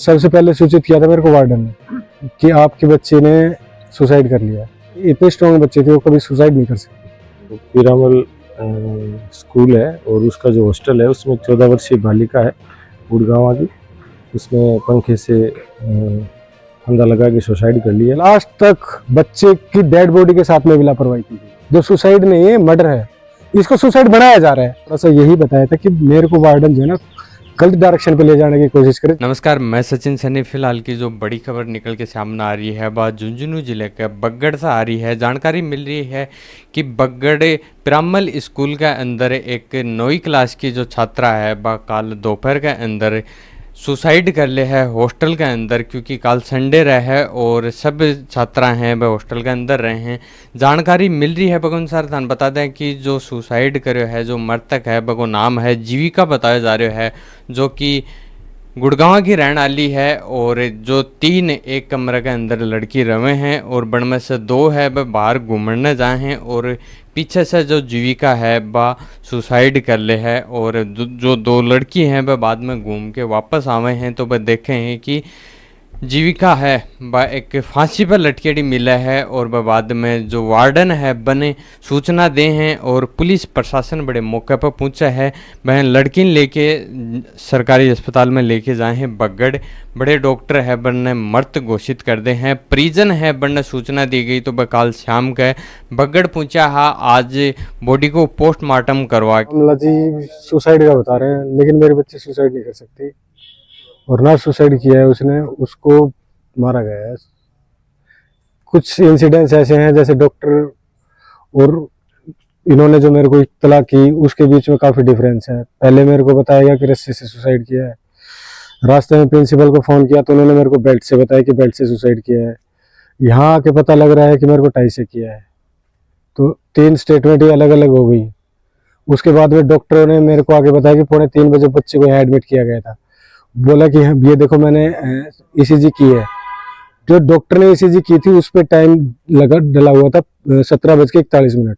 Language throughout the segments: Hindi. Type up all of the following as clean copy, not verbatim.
सबसे पहले सूचित किया था मेरे को वार्डन ने कि आपके बच्चे ने सुसाइड कर लिया। इतने स्ट्रॉन्ग बच्चे थे, वो कभी सुसाइड नहीं कर सकते। पीरामल स्कूल है और उसका जो हॉस्टल है उसमें 14 वर्षीय बालिका है गुड़गांव की, उसने पंखे से फंदा लगा के सुसाइड कर लिया। लास्ट तक बच्चे की डेड बॉडी के साथ में भी लापरवाही की गई। जो सुसाइड नहीं है, मर्डर है, इसको सुसाइड बनाया जा रहा है। थोड़ा सा यही बताया था कि मेरे को वार्डन जो है ना गलत डायरेक्शन पे ले जाने की कोशिश करे। नमस्कार, मैं सचिन सनी। फिलहाल की जो बड़ी खबर निकल के सामने आ रही है वह झुंझुनू जिले के बगड़ से आ रही है। जानकारी मिल रही है कि बगड़ पिरामल स्कूल के अंदर एक 9वीं क्लास की जो छात्रा है वह कल दोपहर के अंदर सुसाइड कर ले है हॉस्टल के अंदर, क्योंकि कल संडे रहे और सब छात्रा हैं वह हॉस्टल के अंदर रहे हैं। जानकारी मिल रही है बगुनसार थान बता दें कि जो सुसाइड करे है, जो मृतक है बगो नाम है जीविका बताया जा रहा है, जो कि गुड़गांव की रहने वाली है। और जो 3 एक कमरे के अंदर लड़की रवे हैं और बन में से 2 है वह बाहर घूमने जाए हैं और पीछे से जो जीविका है वह सुसाइड कर ले है। और जो 2 लड़की हैं वह बाद में घूम के वापस आवे हैं तो वह देखे हैं कि जीविका है वह एक फांसी पर लटकेड़ी मिला है। और वह बाद में जो वार्डन है बने सूचना दे हैं और पुलिस प्रशासन बड़े मौके पर पहुंचा है। वह लड़की लेके सरकारी अस्पताल में लेके जाए हैं बगड़। बड़े डॉक्टर है बनने मृत घोषित कर दे हैं। परिजन है बनने सूचना दी गई तो वह कल शाम के बगड़ पहुंचा है। आज बॉडी को पोस्टमार्टम करवा जी सुसाइड का बता रहे हैं, लेकिन मेरे बच्चे सुसाइड नहीं कर सकते और ना सुसाइड किया है उसने, उसको मारा गया है। कुछ इंसिडेंट्स ऐसे हैं जैसे डॉक्टर और इन्होंने जो मेरे को इत्तला की उसके बीच में काफ़ी डिफरेंस है। पहले मेरे को बताया गया कि रस्सी से सुसाइड किया है, रास्ते में प्रिंसिपल को फ़ोन किया तो उन्होंने मेरे को बेल्ट से बताया कि बेल्ट से सुसाइड किया है। यहाँ आके पता लग रहा है कि मेरे को टाई से किया है। तो 3 स्टेटमेंट ही अलग अलग हो गई। उसके बाद में डॉक्टरों ने मेरे को आगे बताया कि 2:45 बजे बच्चे को यहाँ एडमिट किया गया था। बोला कि ये देखो मैंने ईसीजी की है। जो डॉक्टर ने ईसीजी की थी उस पर टाइम लगा डला हुआ था 17:41।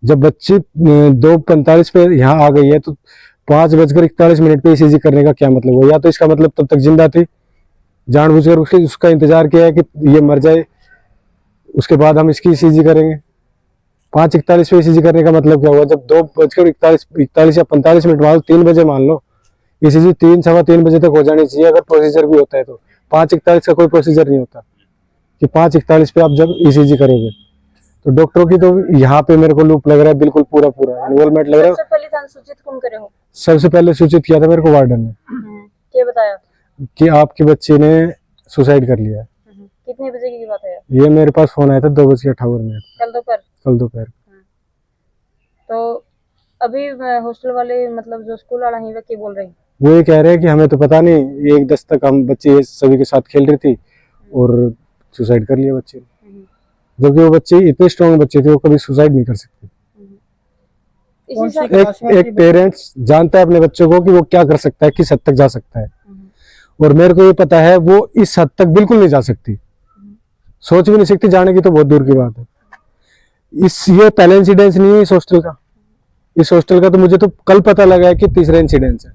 जब बच्ची 2:45 पे यहाँ आ गई है तो 5:41 पे ईसीजी करने का क्या मतलब हुआ? या तो इसका मतलब तब तक जिंदा थी, जानबूझकर उसका इंतजार किया है कि ये मर जाए, उसके बाद हम इसकी ईसीजी करेंगे। 5:41 पे ईसीजी करने का मतलब क्या हुआ? जब 2:41 या 45 मिनट मान लो, 3 बजे मान लो, ईसीजी 3 सवा 3 बजे तक हो जानी चाहिए अगर प्रोसीजर भी होता है तो। 5:41 का कोई प्रोसीजर नहीं होता कि 5:41 पे आप जब ईसीजी करोगे। तो डॉक्टरों की तो यहाँ पे मेरे को लूप लग रहा है, बिल्कुल पूरा इन्वॉल्वमेंट लग रहा है। सबसे पहले थाने सूचित कौन करे हो? सबसे पहले सूचित किया था मेरे को वार्डन ने क्या बताया कि आपके बच्चे ने सुसाइड कर लिया है। कितने बजे की बात है? ये मेरे पास फोन आया था 2:58। कल दोपहर। तो अभी हॉस्टल वाले मतलब जो स्कूल वाला है वे क्या बोल रहे हैं? वो ये कह रहे हैं कि हमें तो पता नहीं, 1:10 तक हम बच्चे सभी के साथ खेल रही थी और सुसाइड कर लिया बच्चे ने। जबकि वो बच्चे इतने स्ट्रॉन्ग बच्चे थे, वो कभी सुसाइड नहीं कर सकते। एक पेरेंट्स जानता है अपने बच्चों को कि वो क्या कर सकता है, किस हद तक जा सकता है, और मेरे को ये पता है वो इस हद तक बिल्कुल नहीं जा सकती, सोच भी नहीं सकती, जाने की तो बहुत दूर की बात है। ये पहला इंसिडेंस नहीं है इस हॉस्टल का। इस हॉस्टल का तो मुझे तो कल पता लगा है कि तीसरा इंसिडेंस है।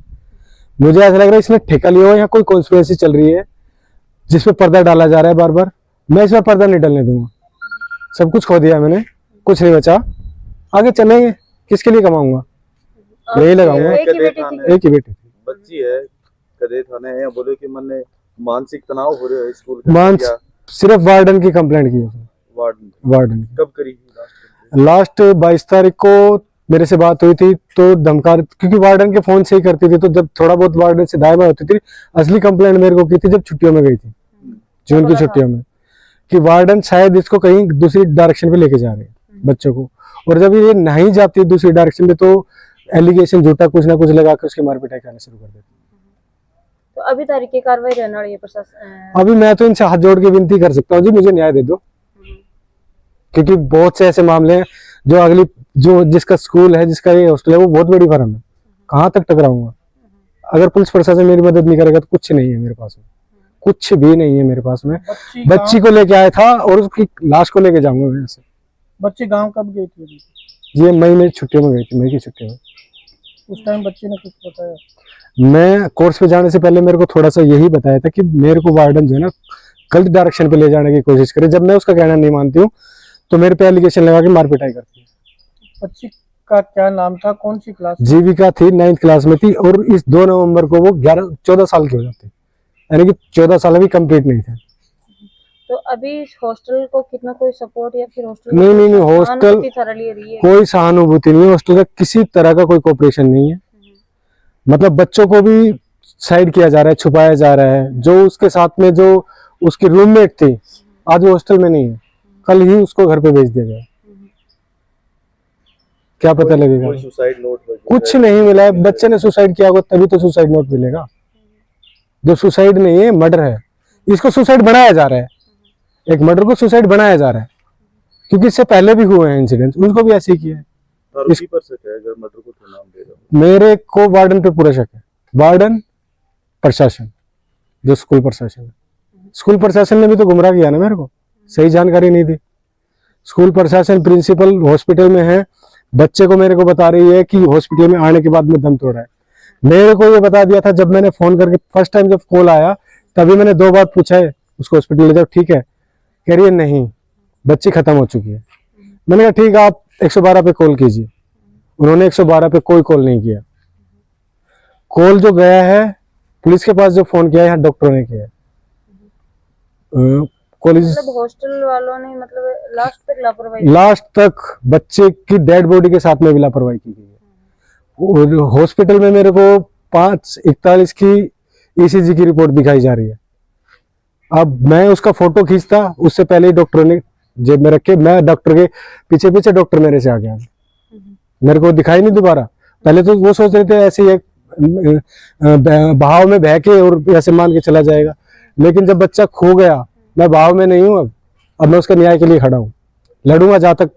मुझे ऐसा लग रहा है इसने ठेका लिया हो, यहाँ कोई कॉन्स्पिरेसी चल रही है जिसपे पर्दा डाला जा रहा है बार बार। मैं इसमें पर्दा नहीं डालने दूंगा। सब कुछ खो दिया मैंने, कुछ नहीं बचा। आगे चलेंगे, किसके लिए कमाऊंगा? यही लगाऊंगा। एक ही बेटी थी। बच्ची है, कदे थाने है, बोले कि मैंने मानसिक तनाव हो रहा है स्कूल का। सिर्फ वार्डन की कंप्लेंट की। वार्डन कब करी? लास्ट 22 तारीख को मेरे से बात हुई थी तो धमका, क्योंकि वार्डन के फोन से ही करती थी, तो जब थोड़ा बहुत वार्डन से दायबा होती थी। असली कंप्लेंट मेरे को की थी जब छुट्टियों में गई थी, जून की छुट्टियों में, कि वार्डन शायद इसको कहीं दूसरी डायरेक्शन पे लेके जा रहे हैं बच्चों को। और जब ये नहीं जाती दूसरी डायरेक्शन पे तो एलिगेशन झूठा कुछ ना कुछ लगा के उसकी मार पिटाई करना शुरू कर देती। तो अभी तारीख की कार्रवाई रहने वाली है प्रशासन? अभी मैं तो इनसे हाथ जोड़ के विनती कर सकता हूँ जी, मुझे न्याय दे दो, क्योंकि बहुत से ऐसे मामले हैं जो जिसका स्कूल है, जिसका ये हॉस्टल है, वो बहुत बड़ी फर्म है। कहाँ तक टकराऊंगा? अगर पुलिस प्रशासन मेरी मदद नहीं करेगा तो कुछ नहीं है मेरे पास में, कुछ भी नहीं है मेरे पास में। बच्ची को लेके आया था और उसकी लाश को लेके जाऊंगा मैं ऐसे। बच्ची गांव कब गई थी? ये मई में छुट्टियों में गई थी, मई की छुट्टियों में। उस टाइम बच्ची ने कुछ बताया? मैं कोर्स पे जाने से पहले मेरे को थोड़ा सा यही बताया था कि मेरे को वार्डन जो है ना गलत डायरेक्शन पे ले जाने की कोशिश करे। जब मैं उसका कहना नहीं मानती हूँ तो मेरे पे एलिगेशन लगा के मार पिटाई करती है। बच्ची का क्या नाम था, कौन सी क्लास? जीविका थी, 9th क्लास में थी और इस 2 नवंबर को वो 14 साल की हो जाती, यानी कि 14 साल अभी कंप्लीट नहीं थे। तो अभी इस हॉस्टल को कितना कोई सपोर्ट या फिर हॉस्टल नहीं, हॉस्टल ले रही है? कोई सहानुभूति नहीं है, हॉस्टल का किसी तरह का कोई कोऑपरेशन नहीं है। मतलब बच्चों को भी साइड किया जा रहा है, छुपाया जा रहा है। जो उसके साथ में जो उसकी रूममेट थी आज वो हॉस्टल में नहीं है, कल ही उसको घर पे भेज दिया गया। क्या पता लगेगा? कोई सुसाइड नोट कुछ नहीं मिला है। बच्चे ने सुसाइड किया होगा तभी तो सुसाइड नोट मिलेगा। जो सुसाइड नहीं है मर्डर है, इसको सुसाइड बनाया जा रहा है। एक मर्डर को सुसाइड बनाया जा रहा है क्योंकि इससे पहले भी हुए हैं इंसिडेंट्स, उनको भी ऐसे ही किया है। आरोपी पर शक है, अगर मर्डर को तो नाम दे रहा हूं। मेरे को वार्डन पे पूरा शक है। वार्डन, प्रशासन, जो स्कूल प्रशासन है, स्कूल प्रशासन ने भी तो गुमराह किया ना मेरे को, सही जानकारी नहीं दी। स्कूल प्रशासन, प्रिंसिपल हॉस्पिटल में है, बच्चे को मेरे को बता रही है कि हॉस्पिटल में आने के बाद में दम तोड़ा है। मेरे को ये बता दिया था जब मैंने फोन करके फर्स्ट टाइम जब कॉल आया तभी मैंने 2 बार पूछा है उसको हॉस्पिटल ले जाओ, ठीक है? कह रही है नहीं, बच्ची खत्म हो चुकी है। मैंने कहा ठीक है, आप 112 पे कॉल कीजिए। उन्होंने 112 पे कोई कॉल नहीं किया। कॉल जो गया है पुलिस के पास, जो फोन किया है यहाँ डॉक्टरों ने किया है। कॉलेज मतलब हॉस्टल वालों ने मतलब लास्ट तक बच्चे की डेड बॉडी के साथ में भी लापरवाही की गई है। और हॉस्पिटल में मेरे को 5:41 की ईसीजी की रिपोर्ट दिखाई जा रही है। अब मैं उसका फोटो खींचता उससे पहले ही डॉक्टर ने जेब में रखे, मैं डॉक्टर के पीछे पीछे, डॉक्टर मेरे से आ गया। मेरे को दिखाई नहीं दोबारा। पहले तो वो सोच रहे थे ऐसे ही बहाव में बह के और ऐसे मान के चला जाएगा, लेकिन जब बच्चा खो गया, मैं भाव में नहीं हूँ। अब मैं उसके न्याय के लिए खड़ा हूँ, लड़ूंगा जहां तक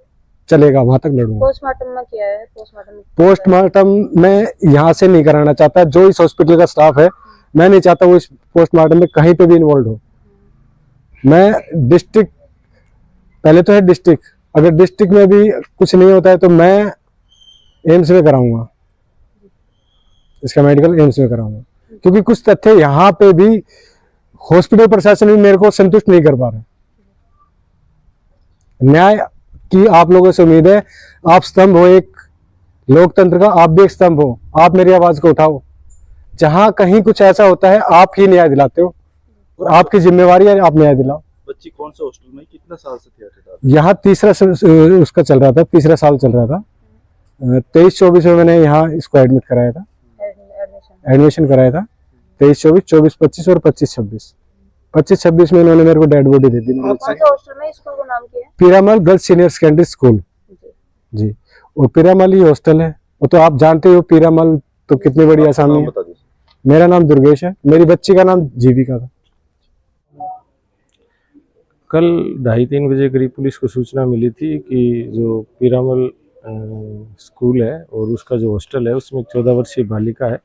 चलेगा वहां तक लड़ूंगा। पोस्टमार्टम में किया है? पोस्टमार्टम मैं यहाँ से नहीं कराना चाहता। जो इस हॉस्पिटल का स्टाफ है, मैं नहीं चाहता वो इस पोस्टमार्टम में कहीं पे भी इन्वॉल्व हो। मैं डिस्ट्रिक्ट, पहले तो है डिस्ट्रिक्ट, अगर डिस्ट्रिक्ट में भी कुछ नहीं होता है तो मैं एम्स में कराऊंगा, इसका मेडिकल एम्स में कराऊंगा। क्योंकि कुछ तथ्य यहाँ पे भी हॉस्पिटल प्रशासन भी मेरे को संतुष्ट नहीं कर पा रहा। न्याय की आप लोगों से उम्मीद है, आप स्तंभ हो एक लोकतंत्र का, आप भी एक स्तंभ हो, आप मेरी आवाज को उठाओ। जहां कहीं कुछ ऐसा होता है आप ही न्याय दिलाते हो और आपकी जिम्मेवारी है आप न्याय दिलाओ। बच्ची कौन सा हॉस्टल में कितना साल से थिएटर? यहाँ तीसरा उसका चल रहा था, तीसरा साल चल रहा था। 23-24 में मैंने यहाँ इसको एडमिट कराया था, एडमिशन कराया था। 23-24, 24-25 और 25-26। 25-26 में इन्होंने मेरे को डेड बॉडी दे दी। हॉस्टल में स्कूल का नाम क्या है? Piramal girls senior secondary school ji. और पीरामल ही हॉस्टल है, वो तो आप जानते हो पीरामल तो कितनी बड़ी आसामी है। मेरा नाम दुर्गेश है, मेरी बच्ची का नाम जीविका था। कल 2:30-3 बजे करीब पुलिस को सूचना मिली थी कि जो पीरामल स्कूल है और उसका जो हॉस्टल है उसमें 14 वर्षीय बालिका है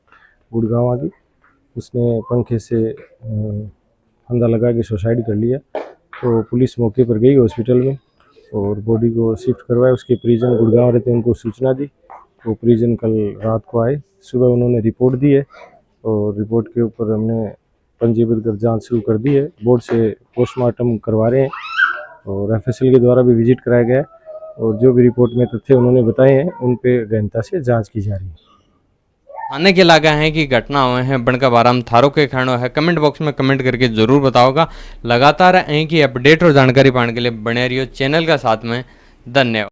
गुड़गांव की, उसने पंखे से फंदा लगा के सुसाइड कर लिया। तो पुलिस मौके पर गई हॉस्पिटल में और बॉडी को शिफ्ट करवाया। उसके परिजन गुड़गांव रहते उनको सूचना दी, वो परिजन कल रात को आए। सुबह उन्होंने रिपोर्ट दी है और रिपोर्ट के ऊपर हमने पंजीबद्ध कर जांच शुरू कर दी है। बोर्ड से पोस्टमार्टम करवा रहे हैं और एफएसएल के द्वारा भी विजिट कराया गया और जो भी रिपोर्ट में तथ्य उन्होंने बताए हैं उन पे गहनता से जांच की जा रही है। आने के लगा है कि घटना हुए हैं बनका बाराम थारो के खैनो है। कमेंट बॉक्स में कमेंट करके जरूर बताओगा। लगातार ऐं की अपडेट और जानकारी पाने के लिए बने रहियो चैनल का साथ में। धन्यवाद।